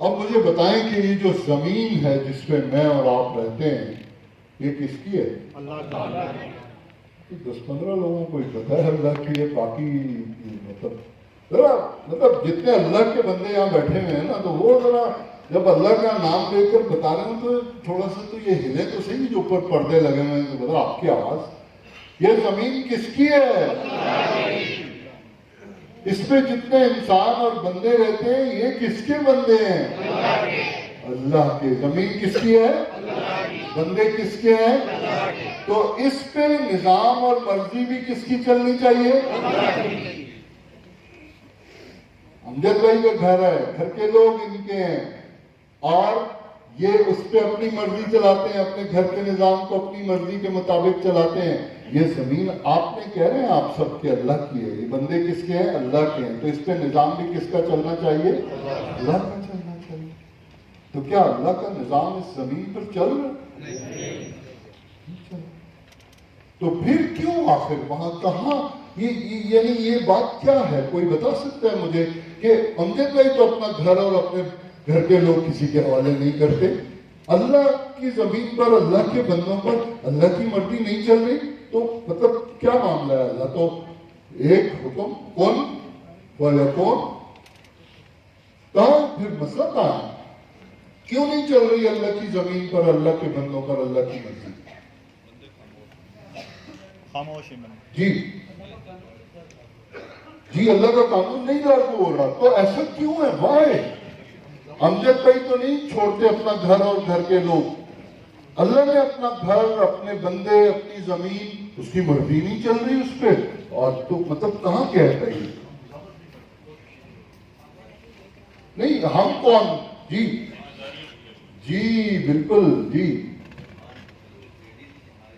اب مجھے بتائیں کہ یہ جو زمین ہے جس پہ میں اور آپ رہتے ہیں یہ کس کی ہے؟ اللہ تعالیٰ 10-15 لوگوں کو ہی پتا ہے اللہ کی ہے، باقی مطلب جتنے اللہ کے بندے یہاں بیٹھے ہوئے ہیں نا، تو وہ ذرا جب اللہ کا نام لے کر بتا رہے ہوں تو تھوڑا سا تو یہ ہلے تو صحیح، جو اوپر پردے لگے ہوئے ہیں تو بتا آپ کی آواز، یہ زمین کس کی ہے؟ اس پہ جتنے انسان اور بندے رہتے ہیں یہ کس کے بندے ہیں؟ اللہ کے۔ زمین کس کی ہے؟ بندے کس کے ہیں؟ تو اس پہ نظام اور مرضی بھی کس کی چلنی چاہیے؟ امجد بھائی کا گھر ہے، گھر کے لوگ ان کے ہیں، اور یہ اس پہ اپنی مرضی چلاتے ہیں، اپنے گھر کے نظام کو اپنی مرضی کے مطابق چلاتے ہیں۔ یہ زمین آپ نے کہہ رہے ہیں آپ سب کے اللہ کی ہے، یہ بندے کس کے ہیں؟ اللہ کے ہیں، تو اس پہ نظام بھی کس کا چلنا چاہیے؟ اللہ کا چلنا چاہیے۔ تو کیا اللہ کا نظام اس زمین پر چل رہا ہے؟ تو پھر کیوں آخر وہاں کہاں یعنی یہ بات کیا ہے؟ کوئی بتا سکتا ہے مجھے کہ امجد بھائی تو اپنا گھر اور اپنے گھر کے لوگ کسی کے حوالے نہیں کرتے، اللہ کی زمین پر اللہ کے بندوں پر اللہ کی مرضی نہیں چل رہی، تو مطلب کیا معاملہ ہے؟ اللہ تو ایک حکم کن فیکون، کہاں پھر مسئلہ کہاں ہے؟ کیوں نہیں چل رہی اللہ کی زمین پر اللہ کے بندوں پر اللہ کی مرضی؟ خاموشی میں جی اللہ کا قانون نہیں لاگو ہو رہا، تو ایسا کیوں ہے؟ وائے امجد بھائی تو نہیں چھوڑتے اپنا گھر اور گھر کے لوگ، اللہ نے اپنا گھر، اپنے بندے، اپنی زمین، اس کی مرضی نہیں چل رہی اس پہ، اور تو مطلب کہاں کہتا ہے نہیں ہم کون؟ جی بالکل جی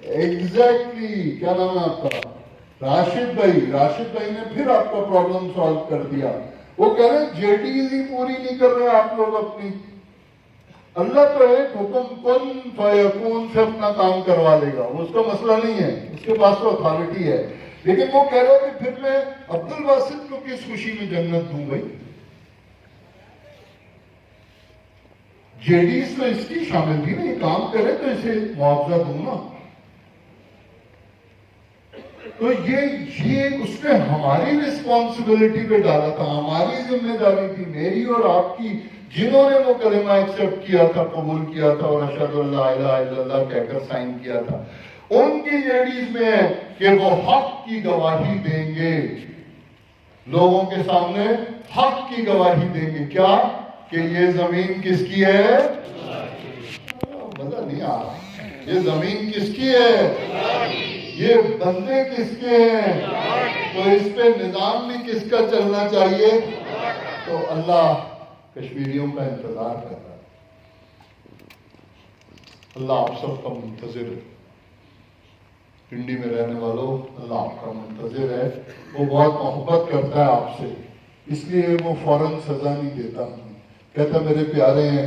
ایگزیکٹلی، کیا نام ہے آپ کا؟ راشد بھائی نے پھر آپ کا پرابلم سالو کر دیا۔ وہ کہہ رہے ہیں جے ڈیز ہی پوری نہیں کر رہے آپ لوگ اپنی، اللہ تو ایک حکم کن فیکون سے اپنا کام کروا لے گا، وہ اس کا مسئلہ نہیں ہے، اس کے پاس تو اتھارٹی ہے، لیکن وہ کہہ رہے کہ پھر میں عبد الباسط کو کس خوشی میں جنت دوں بھائی؟ جے ڈیز تو اس کی شامل تھی نا، یہ کام کرے تو اسے معاوضہ دوں نا، تو یہ اس نے ہماری رسپانسبلٹی پہ ڈالا تھا، ہماری ذمہ داری تھی، میری اور آپ کی، جنہوں نے وہ کلمہ ایکسپٹ کیا تھا، قبول کیا تھا اور اشہد ان لا الہ الا اللہ کہہ کر سائن کیا تھا، ان کی لیڈیز میں ہے کہ وہ حق کی گواہی دیں گے، لوگوں کے سامنے حق کی گواہی دیں گے، کیا کہ یہ زمین کس کی ہے؟ مزہ نہیں آ رہا، یہ زمین کس کی ہے؟ یہ بندے کس کے ہیں؟ تو اس پہ نظام بھی کس کا چلنا چاہیے؟ تو اللہ کشمیریوں کا انتظار کر رہا ہے، اللہ آپ سب کا منتظر ہے، پنڈی میں رہنے والوں اللہ آپ کا منتظر ہے، وہ بہت محبت کرتا ہے آپ سے، اس لیے وہ فوراً سزا نہیں دیتا، کہتا میرے پیارے ہیں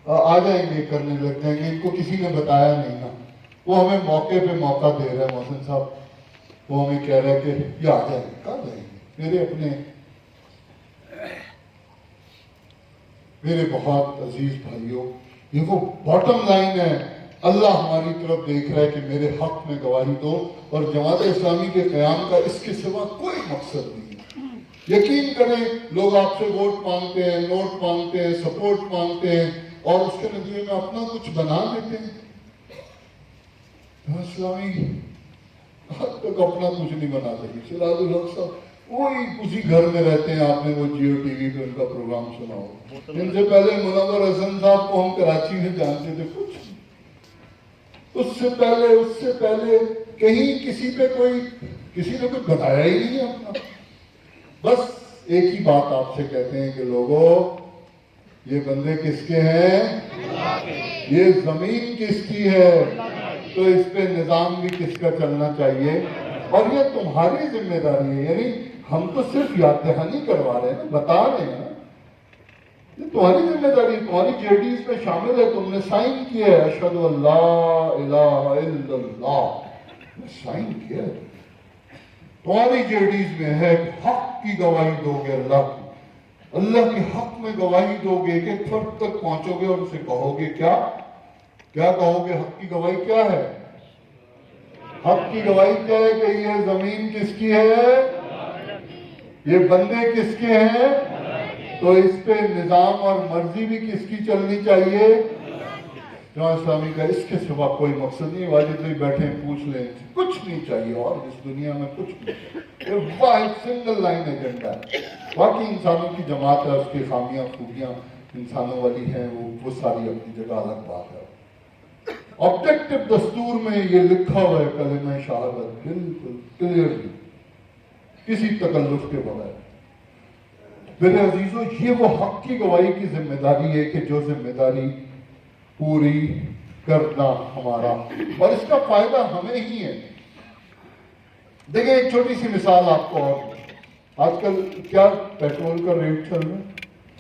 آ جائیں گے، کرنے لگ جائیں گے، ان کو کسی نے بتایا نہیں نا، وہ ہمیں موقع پہ موقع دے رہا ہے محسن صاحب، وہ ہمیں کہہ رہا ہے کہ یہ آ جائیں گے، کہاں جائیں گے؟ میرے بہت عزیز بھائیوں، یہ وہ باٹم لائن ہے، اللہ ہماری طرف دیکھ رہا ہے کہ میرے حق میں گواہی دو، اور جماعت اسلامی کے قیام کا اس کے سوا کوئی مقصد نہیں ہے، یقین کریں لوگ آپ سے ووٹ مانگتے ہیں، نوٹ مانگتے ہیں، سپورٹ مانگتے ہیں، اور اس کے نتیجے میں اپنا کچھ بنا لیتے ہیں، اسلامی حد تک اپنا کچھ نہیں بنا سکے، سراج الحق صاحب وہی اسی گھر میں رہتے ہیں، آپ نے وہ جیو ٹی وی پہ ان کا پروگرام سنا ہو، ان سے پہلے منور حسن صاحب کو ہم کراچی میں جانتے تھے، کچھ اس سے پہلے کہیں کسی نے کچھ بتایا ہی نہیں اپنا، بس ایک ہی بات آپ سے کہتے ہیں کہ لوگوں یہ بندے کس کے ہیں؟ یہ زمین کس کی ہے؟ تو اس پہ نظام بھی کس کا چلنا چاہیے، اور یہ تمہاری ذمہ داری ہے، یعنی ہم تو صرف یاد دہانی کروا رہے ہیں، بتا رہے ہیں، یہ تمہاری ذمہ داری ہے، تمہاری جے ڈیز میں شامل ہے، تم نے سائن کیا ہے، اشہد ان لا الہ الا اللہ، سائن کیا ہے، تمہاری جے ڈیز میں ہے کہ حق کی گواہی دو گے اللہ کی، اللہ کے حق میں گواہی دو گے کہ فرد تک پہنچو گے اور اسے کہو گے کیا کہو گے؟ حق کی گواہی کیا ہے؟ حق کی گواہی کیا ہے کہ یہ زمین کس کی ہے؟ یہ بندے کس کے ہیں؟ تو اس پہ نظام اور مرضی بھی کس کی چلنی چاہیے؟ جماعت اسلامی کا اس کے سوا کوئی مقصد نہیں. واجد بھائی بیٹھے ہیں، پوچھ لیں، کچھ نہیں چاہیے اور اس دنیا میں کچھ نہیں. یہ واحد سنگل لائن ایجنڈا ہے. باقی انسانوں کی جماعت ہے، اس کی خامیاں خوبیاں انسانوں والی ہیں، وہ ساری اپنی جگہ الگ بات ہے. آبجیکٹو دستور میں یہ لکھا ہوا ہے کلمہ شہادت بالکل کلیئرلی، کسی تکلف کے بغیر. میرے عزیزو، یہ وہ حق کی گواہی کی ذمہ داری ہے کہ جو ذمہ داری پوری کرنا ہمارا، اور اس کا فائدہ ہمیں ہی ہے. دیکھیں ایک چھوٹی سی مثال آپ کو، اور آج کل کیا پیٹرول کا ریٹ چل رہا ہے؟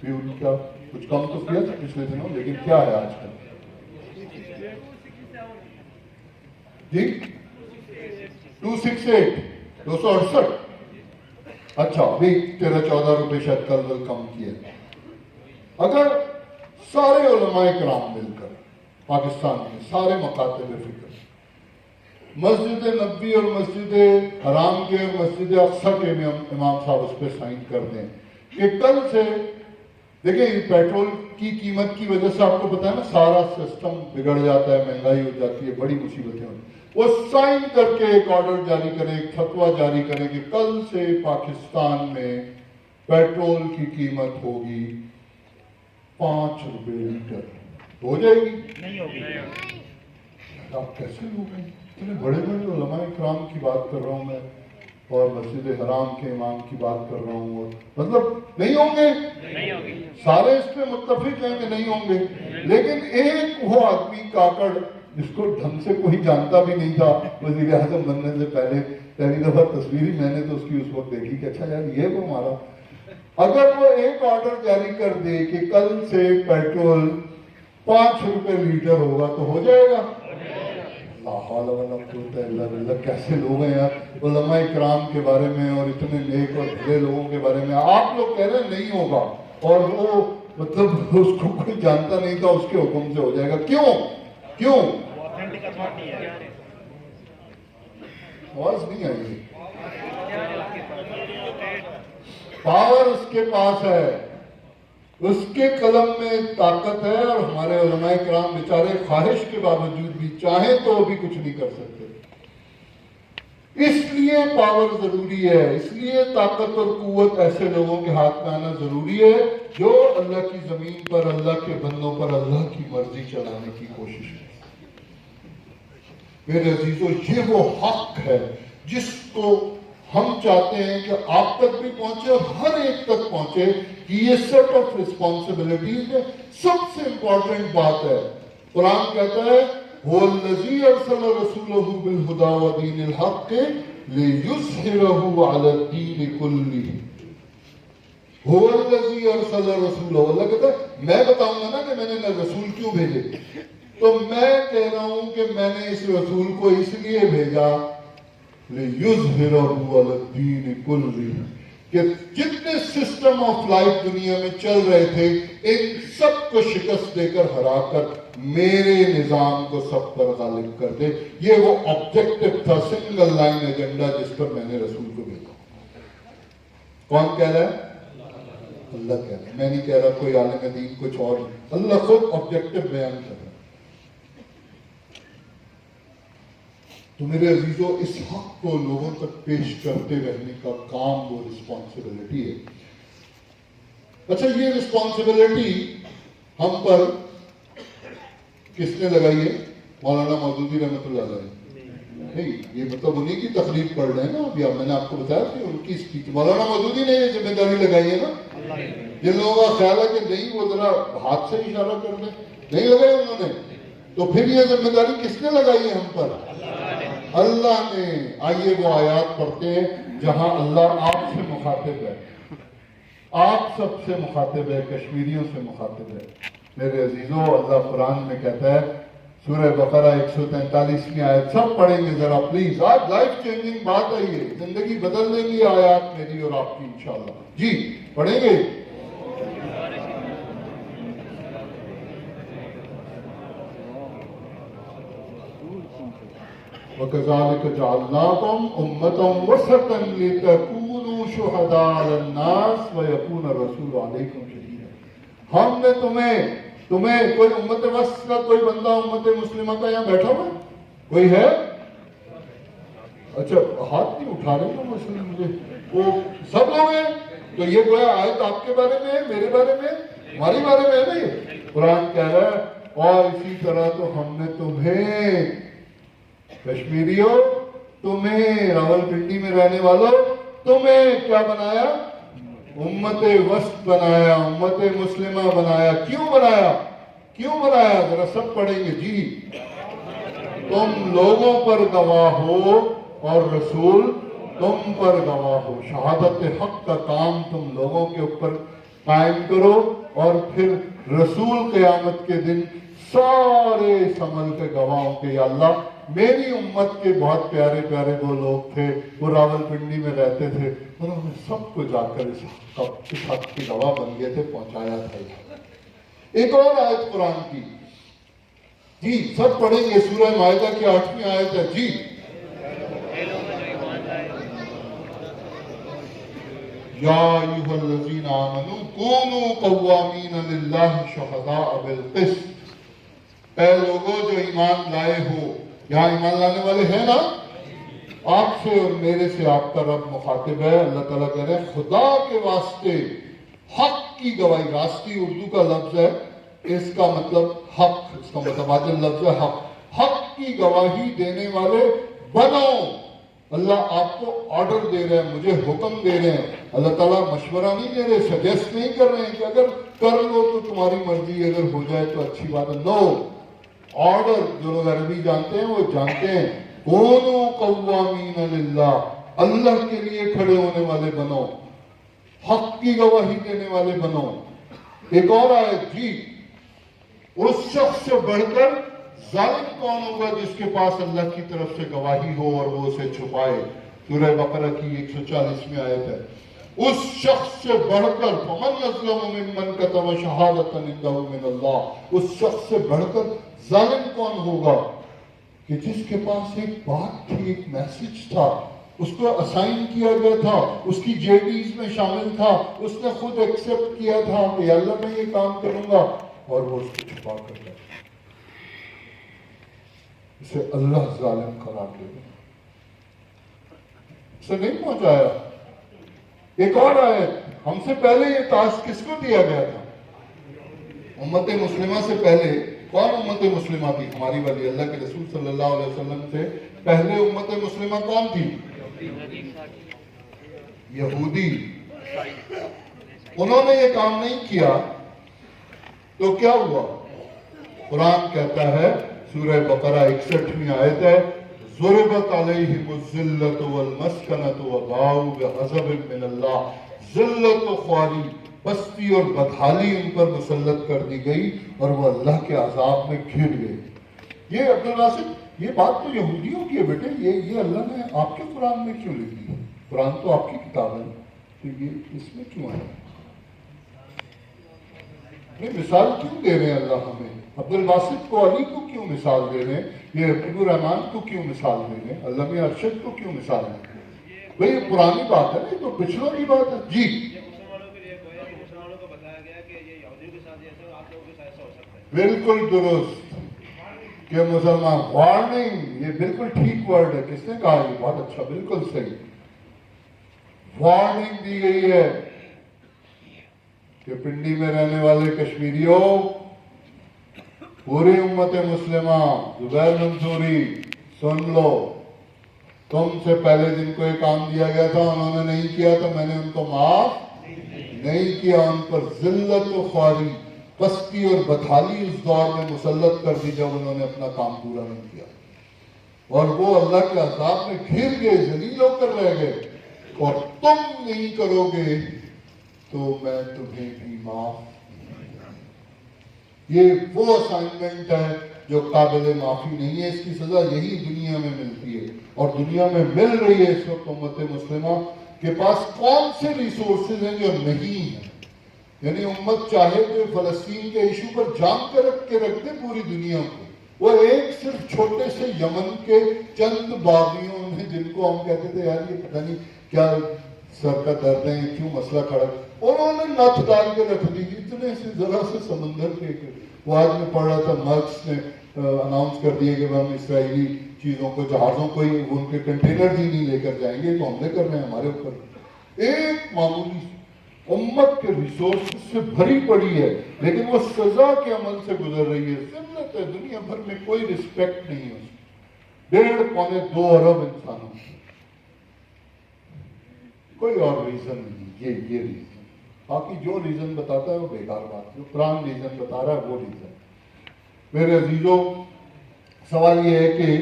فیول کا کچھ کم تو کیا تھا پچھلے دنوں، لیکن کیا ہے آج کل؟ جی 268 268. اچھا ابھی 13-14 روپے شاید کل کم کیے. اگر سارے علماء کرام مل کر پاکستان میں سارے مکاتب فکر مسجد نبوی اور مسجد حرام کے اور مسجد اقصی کے امام صاحب اس پہ سائن کر دیں کہ کل سے، دیکھیں پیٹرول کی قیمت کی وجہ سے آپ کو پتا ہے نا سارا سسٹم بگڑ جاتا ہے، مہنگائی ہو جاتی ہے، بڑی مصیبتیں ہوتی ہیں. وہ سائن کر کے ایک آرڈر جاری کریں، ایک فتویٰ جاری کریں کہ کل سے پاکستان میں پیٹرول کی قیمت ہوگی 5 روپے لیٹر. ہو جائے گی؟ نہیں ہوگی. آپ کیسے لوگ ہیں؟ اتنے بڑے بڑے علماء کرام کی بات کر رہا ہوں میں، اور مسجد حرام کے امام کی بات کر رہا ہوں، اور مطلب نہیں ہوں گے؟ نہیں ہوگی. سارے اس پہ متفق ہیں کہ نہیں ہوں گے. لیکن ایک وہ آدمی کاکڑ جس کو ڈھنگ سے کوئی جانتا بھی نہیں تھا وزیر اعظم بننے سے پہلی دفعہ تصویری میں نے تو اس کی اس وقت دیکھی کہ اچھا یار یہ وہ ہمارا، اگر وہ ایک آرڈر جاری کر دے کہ کل سے پیٹرول 5 روپے لیٹر ہوگا تو ہو جائے گا. لا حول ولا قوت الا باللہ. کیسے لوگ ہیں یار علماء کرام کے بارے میں اور اتنے نیک اور بھلے لوگوں کے بارے میں آپ لوگ کہہ رہے ہیں نہیں ہوگا، اور وہ مطلب اس کو کوئی جانتا نہیں تھا، اس کے حکم سے ہو جائے گا. کیوں؟ آواز نہیں آئی. پاور اس کے پاس ہے، اس کے قلم میں طاقت ہے، اور ہمارے علماء کرام بیچارے خواہش کے باوجود بھی چاہیں تو وہ بھی کچھ نہیں کر سکتے. اس لیے پاور ضروری ہے، اس لیے طاقت اور قوت ایسے لوگوں کے ہاتھ میں آنا ضروری ہے جو اللہ کی زمین پر اللہ کے بندوں پر اللہ کی مرضی چلانے کی کوشش کریں. میرے عزیزو، یہ وہ حق ہے جس کو ہم چاہتے ہیں کہ آپ تک بھی پہنچے اور ہر ایک تک پہنچے، کہ یہ سیٹ آف ریسپانسبلٹیز ہے. سب سے امپورٹنٹ بات ہے، قرآن کہتا ہے هو الذی ارسل رسولہ بالہدی ودین الحق لیظہرہ علی الدین کلہ. هو الذی ارسل رسولہ، اللہ کہتا ہے میں بتاؤں گا نا کہ میں نے رسول کیوں بھیجے، تو میں کہہ رہا ہوں کہ میں نے اس رسول کو اس لیے بھیجا لِيُظْهِرَهُ عَلَى الدِّينِ كُلِّهِ، کہ جتنے سسٹم آف لائف دنیا میں چل رہے تھے ان سب کو شکست دے کر ہرا کر میرے نظام کو سب پر غالب کر دے. یہ وہ آبجیکٹو تھا، سنگل لائن ایجنڈا جس پر میں نے رسول کو بھیجا. کون کہہ رہا ہے؟ اللہ کہہ رہا ہے. میں نہیں کہہ رہا، کوئی عالم دین کچھ اور. اللہ خود آبجیکٹو بیان کر رہا ہے. تو میرے عزیزو، اس حق کو لوگوں تک پیش کرتے رہنے کا کام وہ رسپانسبلٹی ہے. اچھا یہ رسپانسبلٹی ہم پر کس نے لگائی ہے؟ مولانا مودودی رحمۃ اللہ علیہ. نہیں، یہ مطلب انہی کی تقریر پڑھ رہے ہیں نا ابھی. میں نے آپ کو بتایا کہ ان کی اسپیچ مولانا مودودی نے یہ ذمہ داری لگائی ہے نا. جن لوگوں کا خیال ہے کہ نہیں وہ ذرا ہاتھ سے اشارہ کر دیں، نہیں لگائی انہوں نے، تو پھر یہ ذمہ داری کس نے لگائی ہے ہم پر؟ اللہ نے. آئیے وہ آیات پڑھتے ہیں جہاں اللہ آپ سے مخاطب ہے، آپ سب سے مخاطب ہے، کشمیریوں سے مخاطب ہے. میرے عزیزو، اللہ قرآن میں کہتا ہے، سورہ بقرہ 143 آیت سب پڑھیں گے ذرا پلیز. آج لائف چینجنگ بات آئی ہے، زندگی بدل دیں گی آیات میری اور آپ کی انشاءاللہ. جی پڑھیں گے. وَكَذَلِكَ جَعَلْنَاكُمْ أُمَّةً وَسَطًا لِتَكُونُوا شُهَدَاءَ عَلَى النَّاسِ وَيَكُونَ الرَّسُولُ عَلَيْكُمْ شَهِيدًا. ہم نے تمہیں کوئی امت وسط کا کوئی بندہ امت مسلمہ کا یہاں بیٹھا ہوا ہے؟ کوئی ہے؟ اچھا ہاتھ نہیں اٹھا رہے تو مسلم مجھے وہ سب لوگ ہیں. تو یہ گویا آیت آپ کے بارے میں ہے، میرے بارے میں، ہماری بارے میں ہے نا. یہ قرآن کہہ رہا ہے اور اسی طرح تو ہم نے تمہیں کشمیریوں، تمہیں راولپنڈی میں رہنے والوں، تمہیں کیا بنایا؟ امت وسط بنایا، امت مسلمہ بنایا. کیوں بنایا؟ کیوں بنایا؟ ذرا سب پڑھیں گے. جی تم لوگوں پر گواہ ہو اور رسول تم پر گواہ ہو. شہادت حق کا کام تم لوگوں کے اوپر قائم کرو اور پھر رسول قیامت کے دن سارے اس عمل کے گواہ ہوں کہ یا اللہ میری امت کے بہت پیارے پیارے وہ لوگ تھے، وہ راولپنڈی میں رہتے تھے، انہوں نے سب کو جا کر اس حق کی گواہ بن گئے تھے، پہنچایا تھا. ایک اور آیت قرآن کی جی سب پڑھیں گے، سورہ مائدہ کی 8ویں آیت ہے. جی یا ایھا الذین آمنوا کونوا قوامین للہ شہداء بالقسط. اے لوگوں جو ایمان لائے ہو، یہاں ایمان لانے والے ہیں نا، آپ سے اور میرے سے آپ کا رب مخاطب ہے. اللہ تعالیٰ کہہ رہے ہیں خدا کے واسطے حق کی گواہی. راستی اردو کا لفظ ہے، اس کا مطلب حق، اس کا متبادل لفظ ہے حق. حق کی گواہی دینے والے بنو. اللہ آپ کو آرڈر دے رہے ہیں، مجھے حکم دے رہے ہیں. اللہ تعالیٰ مشورہ نہیں دے رہے، سجیسٹ نہیں کر رہے ہیں کہ اگر کر لو تو تمہاری مرضی، اگر ہو جائے تو اچھی بات ہے. نو آرڈر. جو لوگ عربی جانتے ہیں وہ جانتے ہیں کونوا قوامین للہ، اللہ کے لیے کھڑے ہونے والے بنو، حق کی گواہی دینے والے بنو. ایک اور آیت جی اس شخص سے بڑھ کر ظالم کون ہوگا جس کے پاس اللہ کی طرف سے گواہی ہو اور وہ اسے چھپائے. سورہ بقرہ کی 140ویں آیت ہے. اس شخص سے بڑھ کر فمن اظلم ممن کتم شہادۃ عنده من اللہ. اس شخص سے بڑھ کر ظالم کون ہوگا کہ جس کے پاس ایک بات تھی، ایک میسج تھا، اس کو اسائن کیا گیا تھا، اس کی JDs میں شامل تھا، اس نے خود ایکسپٹ کیا تھا کہ اللہ میں یہ کام کروں گا، اور وہ اس کو چھپا کر گیا. اسے اللہ ظالم قرار دے گا. اسے نہیں پہنچایا. ایک اور آیت، ہم سے پہلے یہ ٹاسک کس کو دیا گیا تھا؟ امت مسلمہ سے پہلے کون امت مسلمہ تھی؟ ہماری والی. اللہ کے رسول صلی اللہ علیہ وسلم سے پہلے امت مسلمہ کون تھی؟ یہودی. انہوں نے یہ کام نہیں کیا تو کیا ہوا؟ قرآن کہتا ہے سورہ بقرہ 61ویں آیت ہے ضربت علیہم الذلۃ والمسکنۃ وباؤوا بغضب من اللہ. ذلت و خواری، پستی اور بدحالی ان پر مسلط کر دی گئی اور وہ اللہ کے عذاب میں گھر گئے. یہ عبدالراشد یہ بات تو یہودیوں کی ہے بیٹے، یہ اللہ نے آپ کے قرآن میں کیوں لکھ دی؟ قرآن تو آپ کی کتاب ہے، تو یہ اس میں کیوں آیا؟ مثال کیوں دے رہے ہیں اللہ ہمیں؟ عبدالباسط کو علی کو کیوں مثال دے رہے ہیں؟ یہ عبد الرحمان کو کیوں مثال دے رہے ہیں؟ علامہ ارشد کو کیوں مثال دے رہے ہیں؟ بھئی یہ پرانی بات ہے نا، یہ تو پچھلوں کی بات ہے. جی بالکل درست کہ مسلمان وارننگ، یہ بالکل ٹھیک ورڈ ہے. کس نے کہا؟ یہ بہت اچھا، بالکل صحیح. وارننگ دی گئی ہے کہ پنڈی میں رہنے والے کشمیریوں، پوری امت مسلمہ، زبیر منصوری سن لو، تم سے پہلے جن کو یہ کام دیا گیا تھا انہوں نے نہیں کیا تو میں نے ان کو معاف نہیں کیا. ان پر ذلت و خواری، پستی اور بدحالی اس دور میں مسلط کر دی جب انہوں نے اپنا کام پورا نہیں کیا، اور وہ اللہ کے عذاب میں گھر گئے، ذلیل ہو کر رہ گئے. اور تم نہیں کرو گے تو میں تمہیں بھی معاف. یہ وہ اسائنمنٹ ہے جو قابل معافی نہیں ہے. اس کی سزا یہی دنیا میں ملتی ہے، اور دنیا میں مل رہی ہے اس وقت امت مسلمہ کے پاس کون سے ریسورسز ہیں جو نہیں ہیں. یعنی امت چاہے تو فلسطین کے ایشو پر جام کے رکھ دے پوری دنیا کو، وہ ایک صرف چھوٹے سے یمن کے چند باغیوں نے، جن کو ہم کہتے تھے یار یہ پتہ نہیں کیا سر کا درد ہے، کیوں مسئلہ کھڑا، انہوں نے نت ڈال کے رکھ دی اتنے سے ذرا سے سمندر کے۔ وہ آج میں پڑھ رہا تھا مارکس نے اناؤنس کر دیا کہ ہم اسرائیلی چیزوں کو، جہازوں کو ہی ان کے کنٹینر ہی نہیں لے کر جائیں گے، تو حملے کر رہے ہیں ہمارے اوپر۔ ایک معمولی امت کے ریسورسز سے بھری پڑی ہے، لیکن وہ سزا کے عمل سے گزر رہی ہے۔ ذلت ہے، دنیا بھر میں کوئی رسپیکٹ نہیں ہے اس کی، 1.5-2 ارب انسانوں کی، کوئی اور ریزن نہیں، یہ ریزن۔ باقی جو ریزن بتاتا ہے وہ بیکار بات، جو قرآن ریزن بتا رہا ہے وہ ریزن۔ میرے عزیزوں، سوال یہ ہے کہ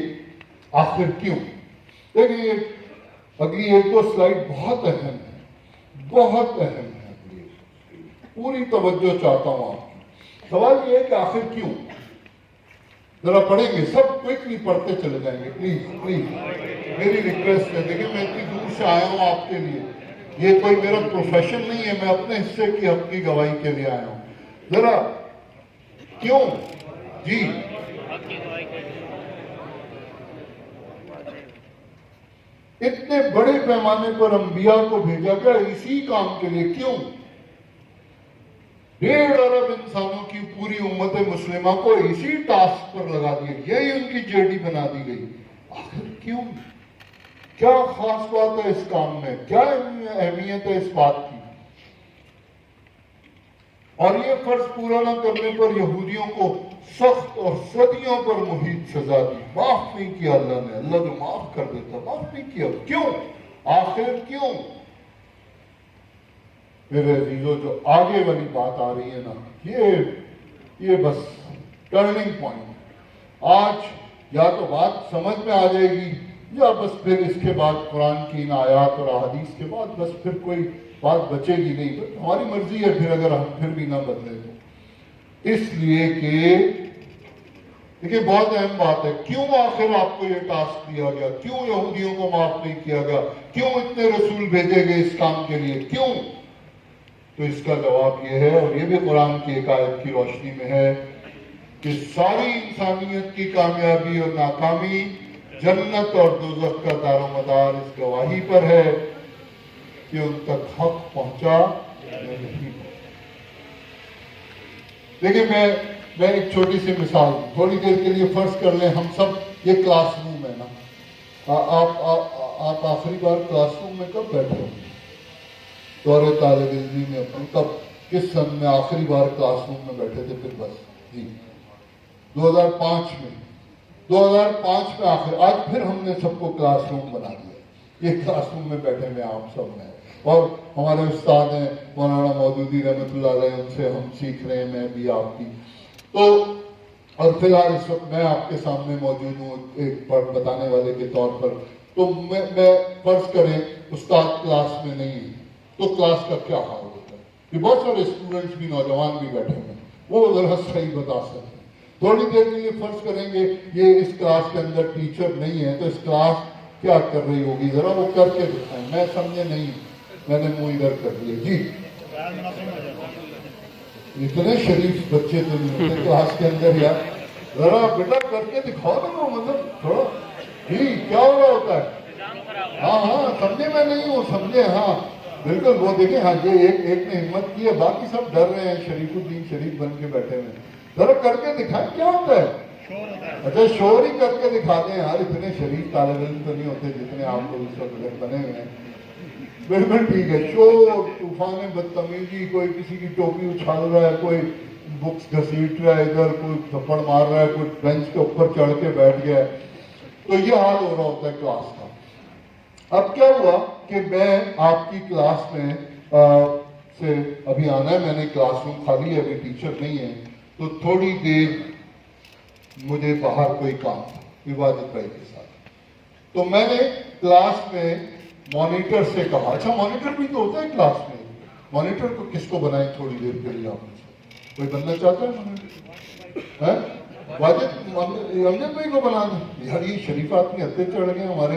آخر کیوں؟ دیکھیں اگلی 1-2 سلائیڈ بہت اہم ہے، بہت اہم ہے، پوری توجہ چاہتا ہوں آپ کی۔ سوال یہ ہے کہ آخر کیوں؟ ذرا پڑھیں گے، سب کوئکلی پڑھتے چلے جائیں گے، پلیز پلیز میری ریکویسٹ ہے۔ دیکھیں میں اتنی دور سے آیا ہوں آپ کے لیے، یہ کوئی میرا پروفیشن نہیں ہے، میں اپنے حصے کی حق کی گواہی کے لیے آیا ہوں۔ ذرا کیوں؟ جی اتنے بڑے پیمانے پر انبیاء کو بھیجا گیا اسی کام کے لیے، کیوں؟ 1.5 ارب انسانوں کی پوری امت مسلمہ کو اسی ٹاسک پر لگا دیا، یہی ان کی جیڈی بنا دی گئی۔ آخر کیوں؟ کیا خاص بات ہے اس کام میں؟ کیا اہمیت ہے اس بات کی؟ اور یہ فرض پورا نہ کرنے پر یہودیوں کو سخت اور صدیوں پر محیط سزا دی، معاف نہیں کیا اللہ نے۔ اللہ جو معاف کر دیتا، معاف نہیں کیا، کیوں؟ آخر کیوں؟ میرے عزیزوں، جو آگے والی بات آ رہی ہے نا، یہ بس ٹرننگ پوائنٹ۔ آج یا تو بات سمجھ میں آ جائے گی، یا بس پھر اس کے بعد قرآن کی ان آیات اور احادیث کے بعد بس پھر کوئی بات بچے گی نہیں۔ ہماری مرضی ہے پھر اگر ہم پھر بھی نہ بدلے تو۔ اس لیے کہ دیکھیں بہت اہم بات ہے، کیوں آخر آپ کو یہ ٹاسک دیا گیا؟ کیوں یہودیوں کو معاف نہیں کیا گیا؟ کیوں اتنے رسول بھیجے گئے اس کام کے لیے؟ کیوں؟ تو اس کا جواب یہ ہے، اور یہ بھی قرآن کی ایک آیت کی روشنی میں ہے، کہ ساری انسانیت کی کامیابی اور ناکامی، جنت اور دوزخ کا دار و مدار اس گواہی پر ہے کہ ان تک حق پہنچا نہیں۔ دیکھیں میں ایک چھوٹی سی مثال تھوڑی دیر کے لیے فرض کر لیں، ہم سب یہ کلاس روم ہے نا، آپ آخری بار کلاس روم میں کب بیٹھے ہوں؟ دور طالب علمی میں اپنے کب، کس سن میں آخری بار کلاس روم میں بیٹھے تھے؟ پھر بس جی 2005 میں 2005 میں آخر، آج پھر ہم نے سب کو کلاس روم بنا دیا، یہ کلاس روم میں بیٹھے ہوئے آپ سب میں، اور ہمارے استاد ہیں مولانا مودودی رحمۃ اللہ علیہ، ان سے ہم سیکھ رہے ہیں، میں بھی آپ کی۔ تو اور فی الحال اس وقت میں آپ کے سامنے موجود ہوں ایک بتانے والے کے طور پر۔ تو میں فرض کریں استاد کلاس میں نہیں ہے تو کلاس کا کیا حال ہوتا ہے؟ کہ بہت سارے اسٹوڈنٹس بھی، نوجوان بھی بیٹھے ہیں، وہ ذرا صحیح بتا سکتے ہیں۔ تھوڑی دیر کے لیے فرض کریں گے یہ اس کلاس کے اندر ٹیچر نہیں ہے، تو اس کلاس کیا کر رہی ہوگی؟ ذرا وہ کر کے دکھائیں، میں سمجھے نہیں، میں نے منہ ادھر کر دیا۔ جی اتنے شریف بچے تو نہیں ہوتے کلاس کے اندر یار، ذرا بیٹا کر کے دکھاؤ نا، مطلب تھوڑا جی کیا ہو رہا ہوتا ہے؟ ہاں سمجھے، میں نہیں ہوں، سمجھے، ہاں بالکل۔ وہ دیکھیں، ہاں یہ ایک نے ہمت کی ہے، باقی سب ڈر رہے ہیں، شریف الدین شریف بن کے بیٹھے ہوئے ہیں۔ ذرا کر کے دکھائیں کیا ہوتا ہے؟ اچھا شور ہی کر کے دکھا دیں یار، اتنے شریف طالب علم تو نہیں ہوتے جتنے آپ لوگ اس وقت بنے ہوئے ہیں۔ بالکل ٹھیک ہے، شور، طوفان بدتمیزی، کوئی کسی کی ٹوپی اچھال رہا ہے، کوئی بکس گھسیٹ رہا ہے ادھر، کوئی تھپڑ مار رہا ہے، کوئی بینچ کے اوپر چڑھ کے بیٹھ گیا ہے، تو یہ حال ہو رہا ہوتا ہے کلاس کا۔ اب کیا ہوا کہ میں آپ کی کلاس میں سے ابھی آنا ہے، میں نے کلاس روم خالی ہے، ابھی ٹیچر نہیں ہے، تو تھوڑی دیر مجھے باہر کوئی کام تھا عبادت بھائی کے ساتھ، تو میں نے کلاس میں مانیٹر سے کہا، اچھا مانیٹر بھی تو ہوتا ہے کلاس میں، مانیٹر کو کس کو بنائیں تھوڑی دیر کے لیے؟ آپ میں سے کوئی بننا چاہتا ہے مانیٹر؟ واجد امجد بھائی کو بنا دیں یار، یہ شریف آدمی ہتھے چڑھ گئے ہمارے،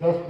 10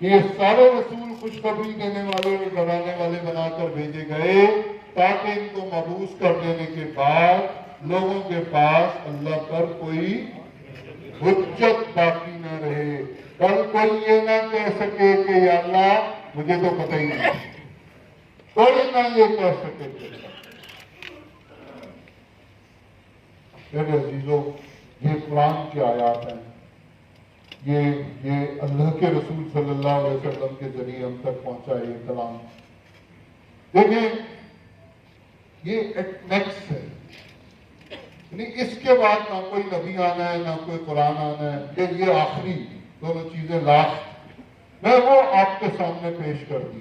کہ یہ سارے رسول خوشخبری دینے والے اور ڈرانے والے بنا کر بھیجے گئے تاکہ ان کو مبعوث کر دینے کے بعد لوگوں کے پاس اللہ پر کوئی حجت باقی نہ رہے. کل کوئی یہ نہ کہہ سکے کہ یا اللہ مجھے تو پتہ ہی نہیں. کوئی نہ یہ کہہ سکے. میرے عزیزوں، یہ قرآن کی آیات ہیں. یہ اللہ کے رسول صلی اللہ علیہ وسلم کے ذریعے ہم تک پہنچا ہے یہ کلام. دیکھیں، یہ ایک نیکسٹ ہے، یعنی اس کے بعد نہ کوئی نبی آنا ہے نہ کوئی قرآن آنا ہے. یہ آخری دونوں چیزیں لاسٹ میں وہ آپ کے سامنے پیش کر دی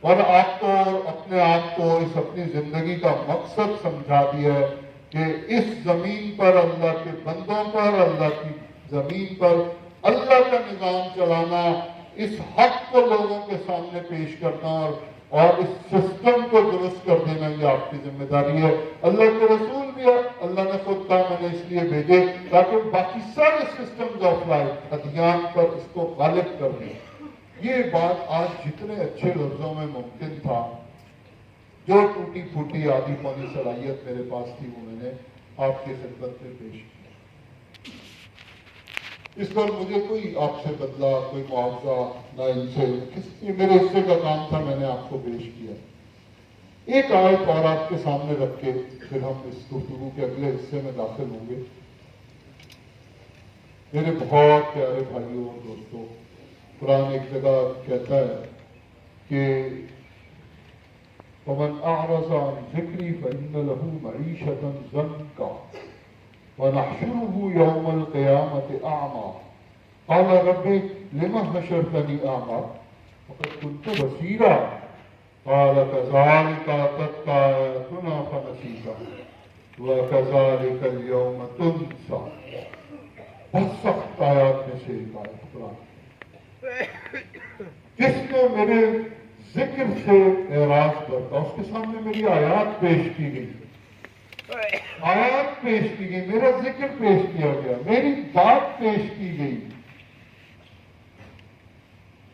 اور آپ کو اپنے آپ کو اس اپنی زندگی کا مقصد سمجھا دیا ہے کہ اس زمین پر اللہ کے بندوں پر، اللہ کی زمین پر اللہ کا نظام چلانا، اس حق کو لوگوں کے سامنے پیش کرنا اور اس سسٹم کو درست کر دینا، یہ آپ کی ذمہ داری ہے. اللہ کے رسول بھی ہے، اللہ نے خود کہا میں نے اس لیے بھیجے تاکہ باقی سارے سسٹمز آف لائف ادیان پر اس کو غالب کر دیں. یہ بات آج جتنے اچھے لفظوں میں ممکن تھا، جو ٹوٹی پھوٹی آدھی پونی صلاحیت میرے پاس تھی وہ میں نے آپ کی خدمت میں پیش کی. اس پر مجھے کوئی آپ سے بدلہ، کوئی معاوضہ نہ ان سے، یہ میرے حصے کا کام تھا، میں نے آپ کو پیش کیا. ایک آیت اور آپ کے سامنے رکھ کے پھر ہم اس گفتگو کے اگلے حصے میں داخل ہوں گے. میرے بہت پیارے بھائیوں اور دوستوں، قرآن ایک جگہ کہتا ہے کہ وَمَنْ أَعْرَضَ عَنْ ذِكْرِي فَإِنَّ لَهُ مَعِيشَةً ضَنْكًا وَنَحْشُرُهُ يَوْمَ الْقِيَامَةِ أَعْمَى قَالَ رَبِّ لِمَ حَشَرْتَنِي أَعْمَى وَقَدْ كُنْتَ بَصِيرًا قَالَ كَذَلِكَ أَتَتْكَ آيَاتُنَا فَنَسِيتَهَا وَكَذَلِكَ الْيَوْمَ تُنسَى. بہت سخت آیات میں سے ایک آیت قرآن جس نے میرے ذکر سے اعراض کرتا، اس کے سامنے میری آیات پیش کی گئی، آیات پیش کی گئی، میرا ذکر پیش کیا گیا، میری بات پیش کی گئی.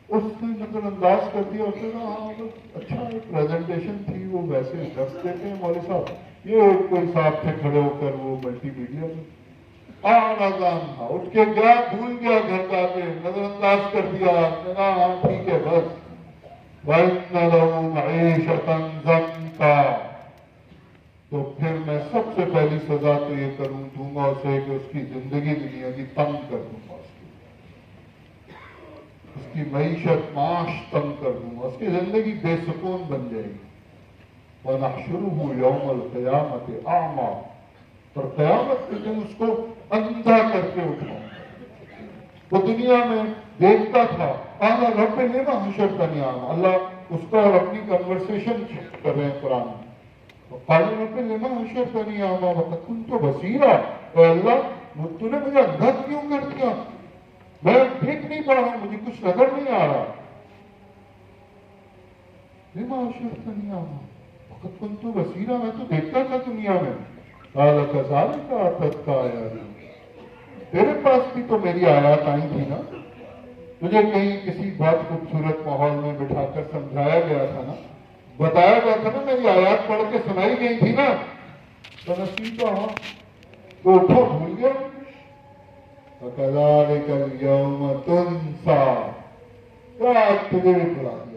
اس نے نظر انداز کر دیا. اس نے کہا ہاں اچھا ایک پریزنٹیشن تھی، وہ ویسے دس دیتے ہیں مولوی صاحب، یہ کوئی صاحب تھے کھڑے ہو کر وہ ملٹی میڈیا میں اٹھ کے گیا، بھول گیا گھر جا کے، نظر انداز کر دیا. ہاں ٹھیک ہے بس. وَإِنَّ لَهُ مَعِيشَةً ضَنْكًا. تو پھر میں سب سے پہلی سزا تو یہ دوں گا اسے کہ اس کی زندگی دنیا کی تنگ کر دوں گا، اس کی معیشت معاش تنگ کر دوں گا، اس کی زندگی بے سکون بن جائے گی. وَنَحْشُرُهُ يَوْمَ الْقِيَامَةِ أَعْمَى. اور قیامت کے دن اس کو اندھا کر کے اٹھاؤں. وہ دنیا میں دیکھتا تھا، قال رب لم حشرتنی اعمی. اللہ اس کا اور اپنی کنورسیشن کر رہے ہیں قرآن میں. قال رب لم حشرتنی اعمی وقد كنت بصیرا. اے اللہ تو نے مجھے اندھا کیوں کر دیا؟ میں دیکھ نہیں پا رہا ہوں، مجھے کچھ نظر نہیں آ رہا. لم حشرتنی اعمی وقد كنت بصیرا، میں تو دیکھتا تھا دنیا میں. قال كذلك أتتك آياتي. تیرے پاس بھی تو میری آیات آئی تھی نا، تجھے کہیں کسی بہت خوبصورت ماحول میں بٹھا کر سمجھایا گیا تھا نا، بتایا گیا تھا نا، میری آیات پڑھ کے سنائی گئی تھی نا. تو نصیب ہاں تو اٹھو بھول گیا. وَكَذَلِكَ الْيَوْمَ تُنسَى. آج تجھے بھی بلا دیا.